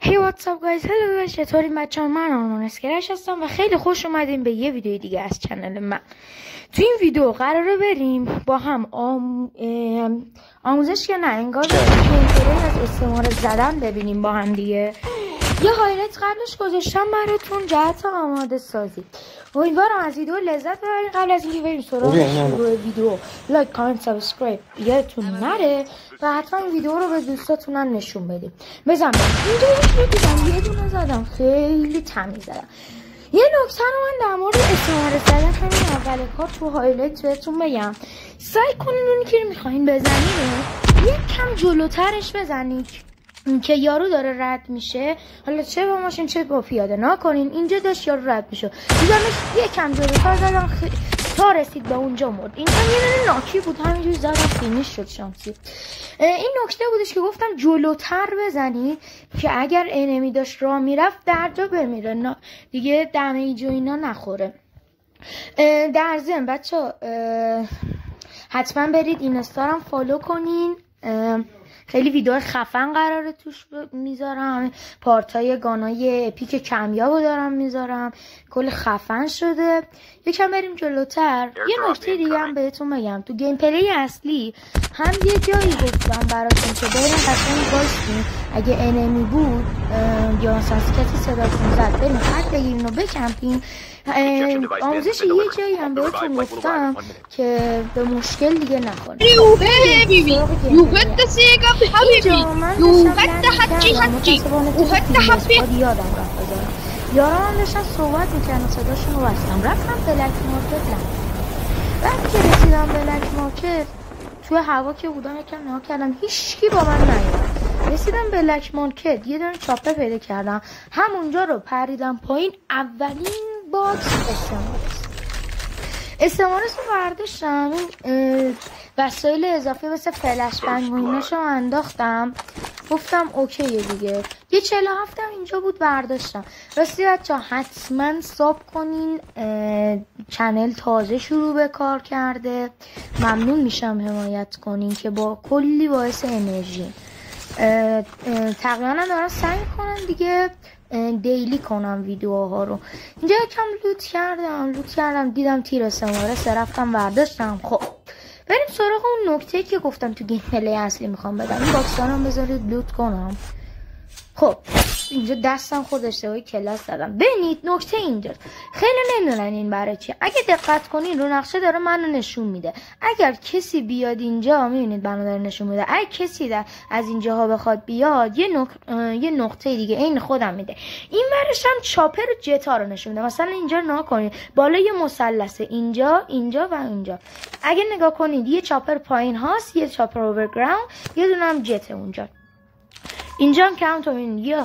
Hey what's up guys, hello چطوری بچه‌ها؟ من آرمان اسکرش هستم و خیلی خوش اومدیم به یه ویدیو دیگه از کانال من. تو این ویدیو قراره بریم با هم آموزش که نه انگار از استعمار زدن ببینیم با هم دیگه. یه هایلایت قبلش گذاشتم براتون جهت آماده سازی. امیدوارم از ویدیو لذت ببرید. قبل از اینکه بریم سراغ شروع ویدیو لایک کامنت سابسکرایب یادتون نره و حتما ویدیو رو به دوستاتونم نشون بدید. بزن اینجا یه دونه زدم خیلی تمیز زدم. یه نکته رو من در مورد استعمار زدن همین اول کار تو هایلایت بهتون بگم. سعی کنین اونی که میخواین بزنین یک کم جلوترش بزنید که یارو داره رد میشه، حالا چه با ماشین چه با پیاده. نکنین اینجا داشت یارو رد میشه دیدمش یکم جلوتر زدم تا رسید به اونجا مرد. اینجا یه دونه ناکی بود همینجوری زدم فینیش شد شانسی. این نکته بودش که گفتم جلوتر بزنید که اگر انمی داشت راه میرفت در جا بمیره دیگه دمیج و اینا نخوره. در ضمن بچه حتما برید اینستارم فالو کنین. خیلی ویدیو خفن قراره توش میذارم، پارتای گانای اپیک کمیابو دارم میذارم، کل خفن شده. یکم بریم جلوتر. یه نکته دیگه هم بهتون بگم، تو گیم پلی اصلی هم یه جایی گفتم براتون که بریم قشنگ وایسین اگه انمی بود یا مثلا کسی صداتون زد بریم خط بگیرین و بکمپین. آموزش یه جایی هم بهتون گفتم که به مشکل دیگه نخورد. یارم هم داشتن صحبت میکنن صداشون رو بستم. رفتم بلک مارکت وقتی که رسیدم بلک مارکت توی هوا که بودم یکم نها کردم هیچکی با من نیومد. رسیدم بلک مارکت یه دونه چاپه پیدا کردم، همونجا رو پریدم پایین. اولین باکس استعمارس رو برداشتم، وسایل اضافه مثل فلش بنگ و ایناشو انداختم. گفتم اوکیه دیگه. یه 47 هم اینجا بود برداشتم. راستی بچه‌ها حتما ساب کنین، چنل تازه شروع به کار کرده. ممنون میشم حمایت کنین که با کلی باعث انرژی. تقریبا دارم سعی کنم دیگه دیلی کنم ویدیوها رو. اینجا یکم لوت کردم دیدم تیر استعمارس رفتم برداشتم. خب بریم سراغ اون نکته که گفتم تو گیم پلی اصلی میخوام بدم. این باکس هم بذارید لوت کنم. خب اینجا دستم خود اشتباهی کلاس زدم. ببینید نکته اینجا خیلی نمیدونن این برای چی. اگه دقت کنین رو نقشه داره منو نشون میده. اگر کسی بیاد اینجا میبینید منو داره نشون میده. اگه کسی از اینجاها بخواد بیاد یه نقطه دیگه عین خودم میده. این ورش هم چاپر و جتا رو نشون میده. مثلا اینجا نگاه کنید بالا یه مثلثه، اینجا و اینجا. اگه نگاه کنید یه چاپر پایین هاست، یه چاپر اوورگراوند، یه دونه هم جت اونجا. اینجا هم که همونطور یه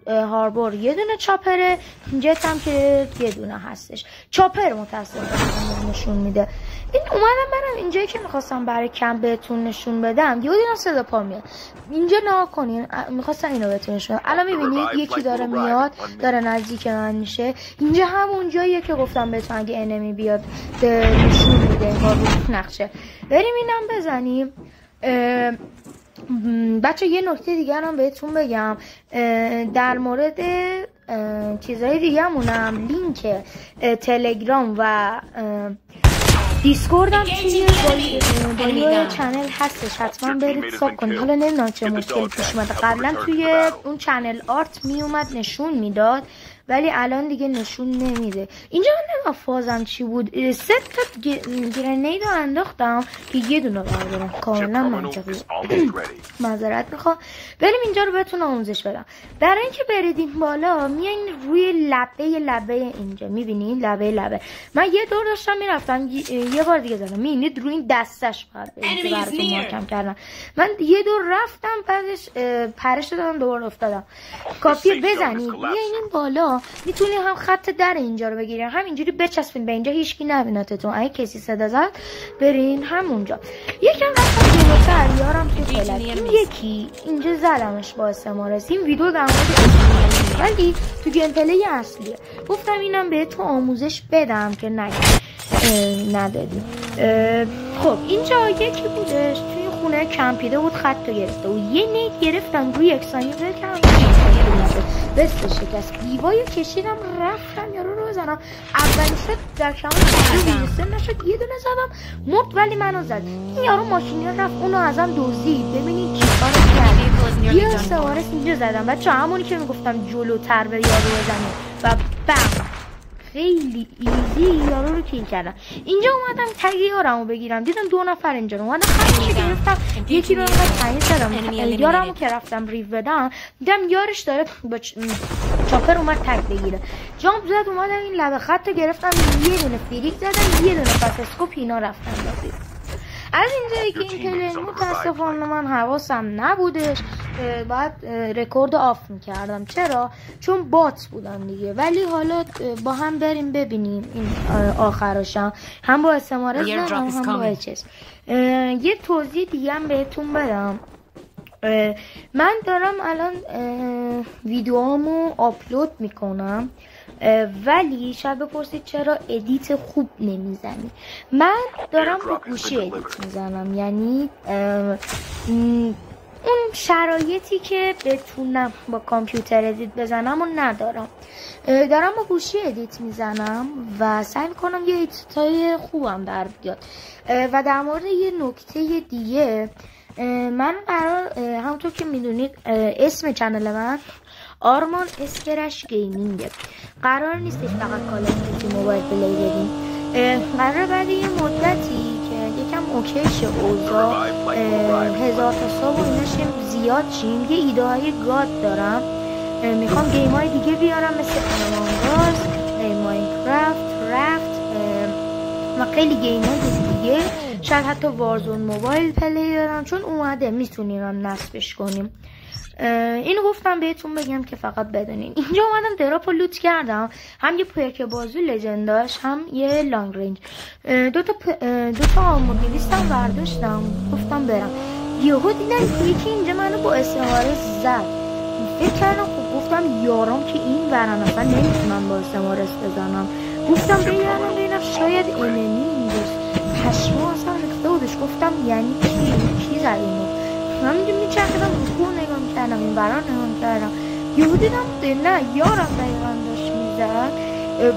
هاربور یه دونه چاپره، جت هم که یه دونه هستش. چاپر متاسفانه نشون میده. این اومدم برم اینجایی که میخواستم برای کم بهتون نشون بدم یه دیدم صدا پا میاد. اینجا نگاه کنین، میخواستم اینو بهتون نشون بدم. الان میبینید یکی داره میاد، داره نزدیک من میشه. اینجا همون جاییه که گفتم بهتون اگه انمی بیاد نشون میده انگار رو نقشه. بریم اینم بزنیم. بچه یه نکته دیگر هم بهتون بگم در مورد چیزهای دیگه همونم لینک تلگرام و دیسکوردم توی بالای چنل هستش، حتما برید ساب کنید. حالا نمیدونم چه مشکلی پیش اومده. قبلا توی اون چنل آرت میومد نشون میداد ولی الان دیگه نشون نمیده. اینجا من نمیدونم فازم چی بود. 3 تا گرنید رو انداختم که یه دونه بردارم. کاملا منطقی. معذرت میخوام. بریم اینجا رو بهتون آموزش بدم. برای اینکه برید این بالا میایین روی لبه اینجا، میبینید لبه. من یه دور داشتم میرفتم یه بار دیگه زدم. میبینید روی این دستش براتون محکم کردم. من یه دور رفتم بعدش پرش دادم دوباره افتادم. کافیه بزنید میایین این بالا، میتونید هم خط در اینجا رو بگیرین، همینجوری بچسبین به اینجا هیچکی نبیناتتون. اگه کسی صدا زد برین همونجا. یکم رفتم جلوتر یارم توی پلک یکی اینجا زدمش با استعمارس. این ویدیو در مورد ولی تو گیم پلی اصلیه. گفتم اینم بهتون آموزش بدم که ندادیم. خب اینجا یکی بودش توی خونه کمپیده بود، خط رو گرفته و یه نید گرفتم روی یک ثانیه ول کردم. بست شکست دیوایو کشیدم رفتم یارو رو بزنم. اولین شد در کمال ویرسن نشد، یه دونه زدم مرد ولی منو زد. این یارو ماشینی رفت اونو ازم دزدید. ببینید چی کار کرد. یه سوارس اینجا زدم بچه همونی که میگفتم جلوتر به یارو بزنه و بم خیلی ایزی یارو رو کیل کردم. اینجا اومدم تگ یارمو بگیرم، دیدم 2 نفر اینجا اومدم خودش گرفتم، یکی رو انقدر تعیین زدم یارمو که رفتم ریو بدم دیدم یارش داره با چاپر اومد تگ بگیره، جامپ زد اومدم این لبه خط رو گرفتم، یه دونه فریک زدم، یه دونه پاسسکوپ اینا رفتم دادید. از اینجایی که این پلیر متاسفانه من حواسم نبودش، باید رکورد آف میکردم. چرا؟ چون بات بودم دیگه. ولی حالا با هم بریم ببینیم این آخرشم هم با استماره زدم هم با اچس. یه توضیح دیگه هم بهتون بدم. من دارم الان ویدیوامو آپلود میکنم ولی شاید بپرسید چرا ادیت خوب نمیزنی. من دارم با گوشی ادیت میزنم، یعنی اون شرایطی که بتونم با کامپیوتر ادیت بزنم و ندارم. دارم با گوشی ادیت میزنم و سعی میکنم یه ادیتای خوبم در بیاد. و در مورد یه نکته دیگه، من قرار همونطور که میدونید اسم چنل من آرمان اسکرش گیمینگه. قرار نیستش فقط کال اف دیوتی موبایل پلی بدیم، قرار بعد یه مدتی که یکم اوکیش اوضاع 1000 تا صبح و ایناشیم زیاد شیم، یه ایده های گاد دارم. میخوام گیم های دیگه بیارم مثل امانگاز، ماینکرافت، رفت و خیلی گیم های دیگه، شاید حتی وارزون موبایل پلی بدم چون اومده میتونیم هم نصبش کنیم. اینو گفتم بهتون بگم که فقط بدونین. اینجا اومدم دراپ رو لوت کردم، هم یه پرک بازو لژنداش هم یه لانگ رنج. دو تا آمور 200 هم برداشتم، گفتم برم. یهو دیدم یکی اینجا منو با استعاره زد. فکر کردم خب گفتم یارم که این ورن اصلا نمیتونم با استعاره بزنم. گفتم بگردم شاید انمی اینجاست. پشما اصلا ریخته بودش. گفتم یعنی کی زد اینو؟ همینجا میچرخیدم رو نگاه میکردم، این بران نگاه میکردم، یهو دیدم نه یارم دقیقا داشت میزد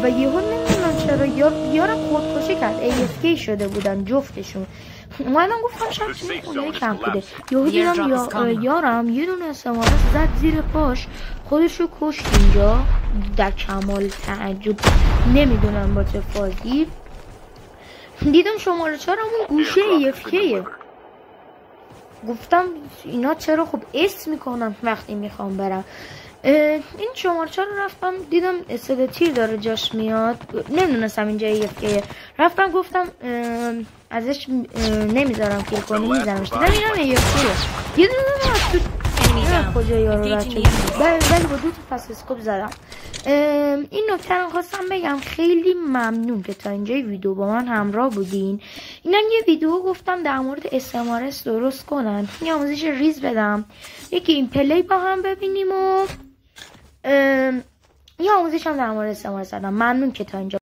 و یهو نمیدونم چرا یارم خودکشی کرد. AFK شده بودن جفتشون. اومدم گفتم شاید چون خونه کم بوده. یهو دیدم یارم یه دونه استعاره زد زیر پاش، خودشو کشت اینجا در کمال تعجب. نمیدونم با چه فازی دیدم شماره 4 همون گوشه AFKه. گفتم اینا چرا خب اسم میکنم وقتی میخوام برم. این شماره 4 رو رفتم دیدم صدا تیر داره جاش میاد، نمیدونستم اینجا AFKه. رفتم گفتم ازش نمیذارم کیل کنی، میذارمش. دیدم اینا AFKه. یه دونه نمیدونم کجا یارو رچه ولی با 2 تا پاسسکوپ زدم. این نکته رو خواستم بگم. خیلی ممنون که تا اینجای ویدیو با من همراه بودین. اینم یه ویدیو گفتم در مورد استمارس درست کنن، یه آموزش ریز بدم، یکی این پلی با هم ببینیم و یه آموزش هم در مورد استمارس دادم. ممنون که تا اینجا